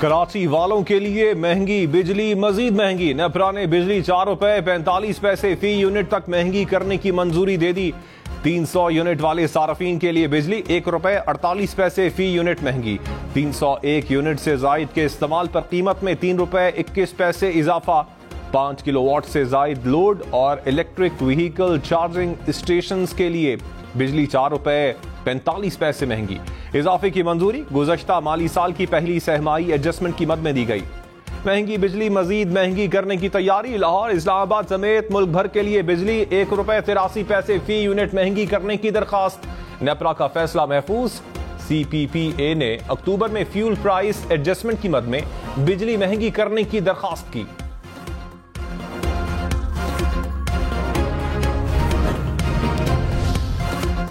कराची वालों के लिए महंगी बिजली मजीद महंगी। नेपरा ने बिजली 4 रुपए 45 पैसे फी यूनिट तक महंगी करने की मंजूरी दे दी। 300 यूनिट वाले सार्फिन के लिए बिजली 1 रुपए 48 पैसे फी यूनिट महंगी। 301 यूनिट से जायद के इस्तेमाल पर कीमत में 3 रुपए 21 पैसे इजाफा। 5 किलोवाट से जायद लोड और इलेक्ट्रिक व्हीकल चार्जिंग स्टेशन के लिए बिजली 4 रुपए 45 पैसे महंगी। इजाफे की मंजूरी गुज़श्ता माली साल की पहली सहमाही एडजस्टमेंट की मद में दी गई। महंगी बिजली मजीद महंगी करने की तैयारी। लाहौर इस्लामाबाद समेत मुल्क भर के लिए बिजली 1 रुपए 83 पैसे फी यूनिट महंगी करने की दरखास्त। नेपरा का फैसला महफूज। CPPA ने अक्टूबर में फ्यूल प्राइस एडजस्टमेंट की मद में बिजली महंगी करने की दरखास्त की।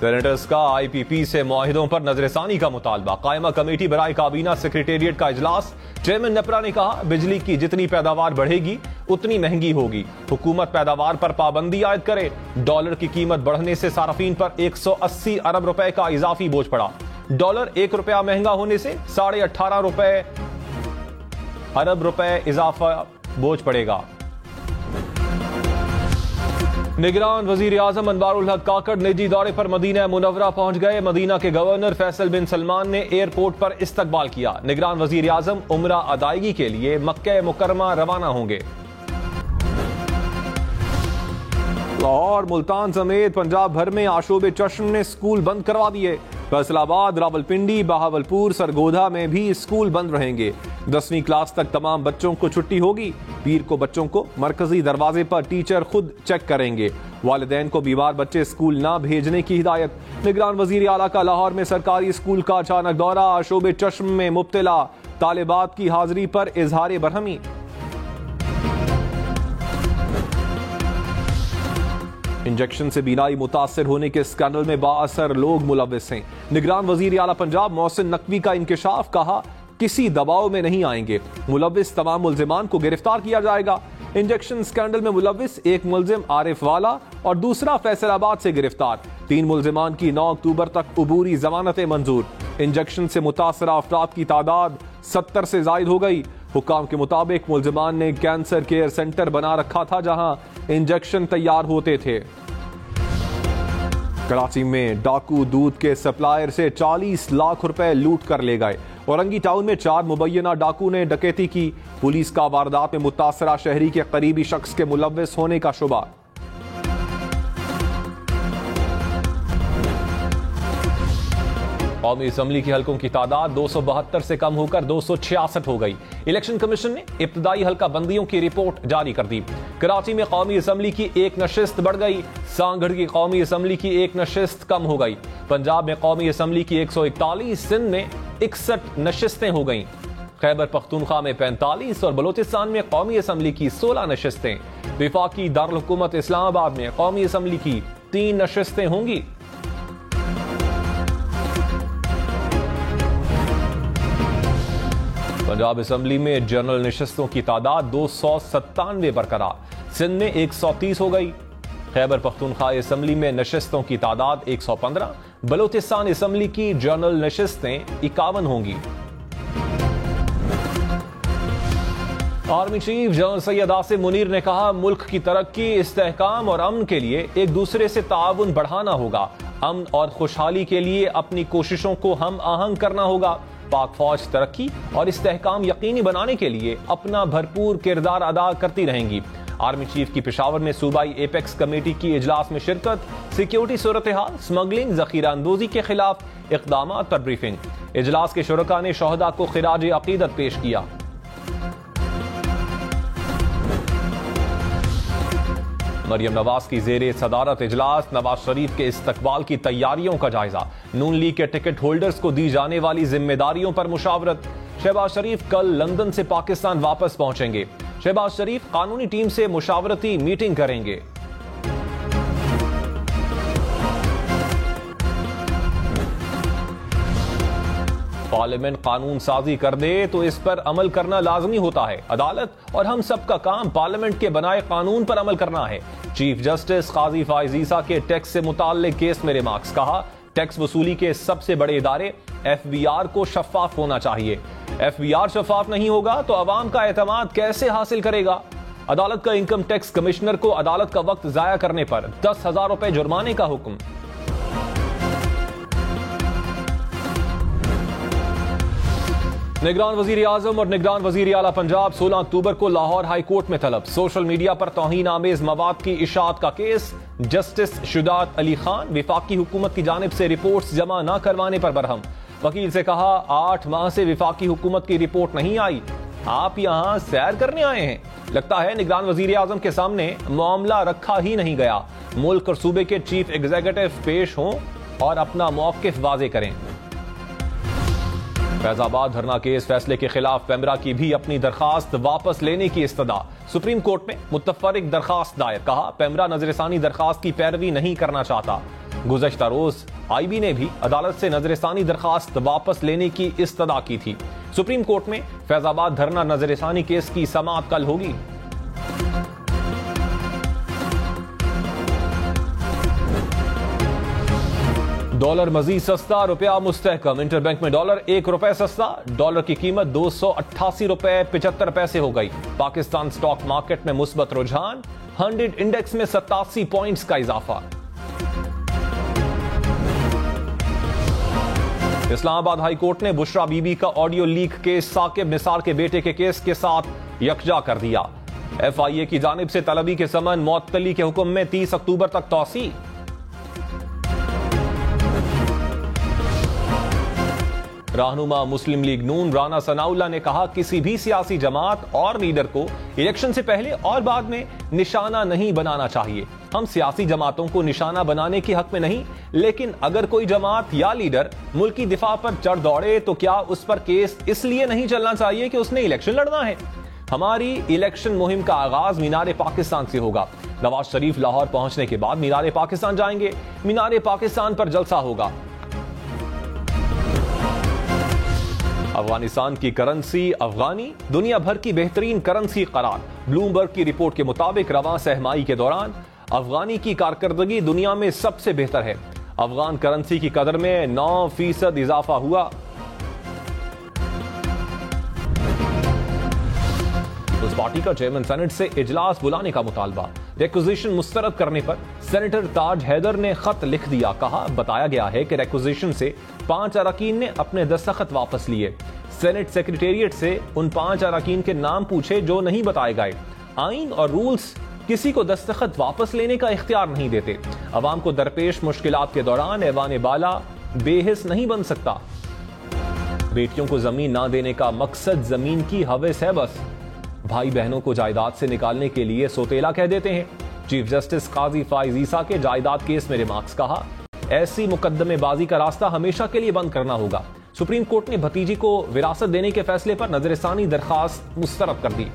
सेनेटर्स का IPP से मुआहिदों पर नजरसानी का मुतालबा। कायमा कमेटी बराए काबीना सेक्रेटेरिएट का इजलास। चेयरमैन नेपरा ने कहा, बिजली की जितनी पैदावार बढ़ेगी उतनी महंगी होगी। हुकूमत पैदावार पर पाबंदी आयद करे। डॉलर की कीमत बढ़ने से सार्फिन पर 180 अरब रुपए का इजाफी बोझ पड़ा। डॉलर 1 रुपया महंगा होने से 18.5 अरब रुपए इजाफा बोझ पड़ेगा। निगरान वजीर आजम अनवारुल हक काकड़ निजी दौरे पर मदीना मुनव्वरा पहुंच गए। मदीना के गवर्नर फैसल बिन सलमान ने एयरपोर्ट पर इस्तकबाल किया। निगरान वजीर आजम उम्रा अदायगी के लिए मक्का मुकरमा रवाना होंगे। लाहौर मुल्तान समेत पंजाब भर में आशोबे चश्म ने स्कूल बंद करवा दिए। फैसलाबाद, रावलपिंडी, बहावलपुर, सरगोधा में भी स्कूल बंद रहेंगे। 10वीं क्लास तक तमाम बच्चों को छुट्टी होगी। पीर को बच्चों को मरकजी दरवाजे पर टीचर खुद चेक करेंगे। वालिदैन को बीमार बच्चे स्कूल ना भेजने की हिदायत। निगरान वजीर आला का लाहौर में सरकारी स्कूल का अचानक दौरा। आशोबे चश्म में मुब्तला तालिबात की हाजिरी पर इजहार बरहमी। इंजेक्शन से बीनाई मुतासर होने के स्कैंडल में बाअसर लोग मुलविस हैं। निगरान वजीर आला पंजाब मोहसिन नकवी का इंकशाफ। कहा, किसी दबाव में नहीं आएंगे। मुलविस तमाम मुल्जिमान को गिरफ्तार किया जाएगा। इंजेक्शन स्कैंडल में मुलविस एक मुल्जिम आरिफ वाला और दूसरा फैसलाबाद से गिरफ्तार। 3 मुल्जिमान की 9 अक्टूबर तक उबूरी जमानतें मंजूर। इंजेक्शन से मुतासरा अफराद की तादाद 70 से जायद हो गई। हुकाम के मुताबिक मुल्जिमान ने कैंसर केयर सेंटर बना रखा था जहां इंजेक्शन तैयार होते थे। कराची में डाकू दूध के सप्लायर से 40 लाख रुपए लूट कर ले गए। औरंगी टाउन में 4 मुबैना डाकू ने डकैती की। पुलिस का वारदात में मुतासरा शहरी के करीबी शख्स के मुलव्विस होने का शुबा। कौमी असम्बली की हलकों की तादाद 272 से कम होकर 266 हो गई। इलेक्शन कमीशन ने इब्तदाई हल्का बंदियों की रिपोर्ट जारी कर दी। कराची में कौमी असम्बली की एक नशिस्त बढ़ गई। सांगढ़ की कौमी असम्बली की एक नशिस्त कम हो गई। पंजाब में कौमी असम्बली की 141, सिंध में 61 नशिस्तें हो गईं। खैबर पख्तूनख्वा में 45 और बलोचिस्तान में कौमी असम्बली की 16 नशिस्तें। विफाकी दारुल हुकूमत इस्लामाबाद में कौमी असम्बली की 3 नशिस्तें होंगी। पंजाब असम्बली में जनरल नशिस्तों की तादाद 297 बरकरार। सिंध में 130 हो गई। खैबर पख्तूनख्वा असम्बली में नशिस्तों की तादाद 115। बलोचिस्तान असम्बली की जनरल नशिस्तें 51 होंगी। Army chief general Syed Asim Munir ने कहा, मुल्क की तरक्की, इस्तेहकाम और अमन के लिए एक दूसरे से ताउन बढ़ाना होगा। अमन और खुशहाली के लिए अपनी कोशिशों को हम आहंग करना होगा। पाक फौज तरक्की और इस्तेहकाम यकीनी बनाने के लिए अपना भरपूर किरदार अदा करती रहेंगी। आर्मी चीफ की पेशावर में सूबाई एपेक्स कमेटी की इजलास में शिरकत। सिक्योरिटी सूरत हाल, स्मगलिंग, जखीरा अंदोजी के खिलाफ इक़दाम पर ब्रीफिंग। इजलास के शुरका ने शोहदा को खिराज अकीदत पेश किया। मरियम नवाज की जेरे सदारत इजलास। नवाज शरीफ के इस्तकबाल की तैयारियों का जायजा। नून लीग के टिकट होल्डर्स को दी जाने वाली जिम्मेदारियों पर मुशावरत। शहबाज शरीफ कल लंदन से पाकिस्तान वापस पहुंचेंगे। शहबाज शरीफ कानूनी टीम से मुशावरती मीटिंग करेंगे। पार्लियामेंट कानून साजी कर दे तो इस पर अमल करना लाजमी होता है। अदालत और हम सब का काम पार्लियामेंट के बनाए कानून पर अमल करना है। चीफ जस्टिस काजी फाइज ईसा के टैक्स से मुताल्लिक केस में रिमार्क्स। कहा, टैक्स वसूली के सबसे बड़े इदारे FBR को शफाफ होना चाहिए। FBR शफाफ नहीं होगा तो अवाम का एतमाद कैसे हासिल करेगा? अदालत का इनकम टैक्स कमिश्नर को अदालत का वक्त जाया करने पर 10,000 रुपए जुर्माने का हुक्म। निगरान वजीर आजम और निगरान वजीर आला पंजाब 16 अक्टूबर को लाहौर हाई कोर्ट में तलब। सोशल मीडिया पर तौहीन आमेज मवाद की इशाअत का केस। जस्टिस शुजात अली खान विफाकी हुकूमत की जानिब से रिपोर्ट्स जमा न करवाने पर बरहम। वकील से कहा 8 माह से विफाकी हुकूमत की रिपोर्ट नहीं आई, आप यहां सैर करने आए हैं। लगता है निगरान वजीर आजम के सामने मामला रखा ही नहीं गया। मुल्क और सूबे के चीफ एग्जीक्यूटिव पेश हों और अपना मौकिफ वाजे करें। फैजाबाद धरना केस फैसले के खिलाफ पेमरा की भी अपनी दरखास्त वापस लेने की इस्तदा। सुप्रीम कोर्ट में मुत्तफरिक दरखास्त दायर। कहा पेमरा नजरसानी दरखास्त की पैरवी नहीं करना चाहता। गुज़श्ता रोज IB ने भी अदालत से नजरसानी दरखास्त वापस लेने की इस्तदा की थी। सुप्रीम कोर्ट में फैजाबाद धरना नजरसानी केस की समाअत कल होगी। डॉलर मजीद सस्ता, रुपया मुस्तहकम। इंटरबैंक में डॉलर 1 रुपए सस्ता। डॉलर की कीमत 288 रुपए 75 पैसे हो गई। पाकिस्तान स्टॉक मार्केट में मुस्बत रुझान। 100 इंडेक्स में 87 पॉइंट्स का इजाफा। इस्लामाबाद हाई कोर्ट ने बुशरा बीबी का audio leak case Saqib Nisar के बेटे के केस के साथ यकजा कर दिया। FIA की जानिब से तलबी के समन मुअत्तली के हुक्म में 30 अक्टूबर तक तौसी। रहनुमा मुस्लिम लीग नून राना सनाउल्ला ने कहा किसी भी सियासी जमात और लीडर को इलेक्शन से पहले और बाद में निशाना नहीं बनाना चाहिए। हम सियासी जमातों को निशाना बनाने के हक में नहीं, लेकिन अगर कोई जमात या लीडर मुल्क की दिफा पर चढ़ दौड़े तो क्या उस पर केस इसलिए नहीं चलना चाहिए कि उसने इलेक्शन लड़ना है? हमारी इलेक्शन मुहिम का आगाज मीनार पाकिस्तान से होगा। नवाज शरीफ लाहौर पहुंचने के बाद मीनार पाकिस्तान जाएंगे। मीनार पाकिस्तान पर जलसा होगा। अफगानिस्तान की करेंसी अफगानी दुनिया भर की बेहतरीन करेंसी करार। ब्लूमबर्ग की रिपोर्ट के मुताबिक रवां सहमाई के दौरान अफगानी की कारकर्दगी दुनिया में सबसे बेहतर है। अफगान करेंसी की कदर में 9% इजाफा हुआ। पीपल्स पार्टी का चेयरमैन सेनेट से इजलास बुलाने का मुतालबा। रिक्विजिशन मुस्तरद करने पर सेनेटर ताज हैदर ने खत लिख दिया। कहा बताया गया है कि रिक्विजिशन से 5 अरकान ने अपने दस्तखत वापस लिए। सेनेट सेक्रेटेरिएट से उन 5 अरकान के नाम पूछे जो नहीं बताए गए। आइन और रूल्स किसी को दस्तखत वापस लेने का इख्तियार नहीं देते। अवाम को दरपेश मुश्किलात के दौरान ऐवान बाला बेहिस नहीं बन सकता। बेटियों को जमीन ना देने का मकसद जमीन की हवस है बस। भाई बहनों को जायदाद से निकालने के लिए सोतेला कह देते हैं। चीफ जस्टिस काजी फाइज ईसा के जायदाद केस में रिमार्क्स। कहा ऐसी मुकद्दमेबाजी का रास्ता हमेशा के लिए बंद करना होगा। सुप्रीम कोर्ट ने भतीजी को विरासत देने के फैसले पर नजरसानी दरखास्त मुस्तरद कर दी।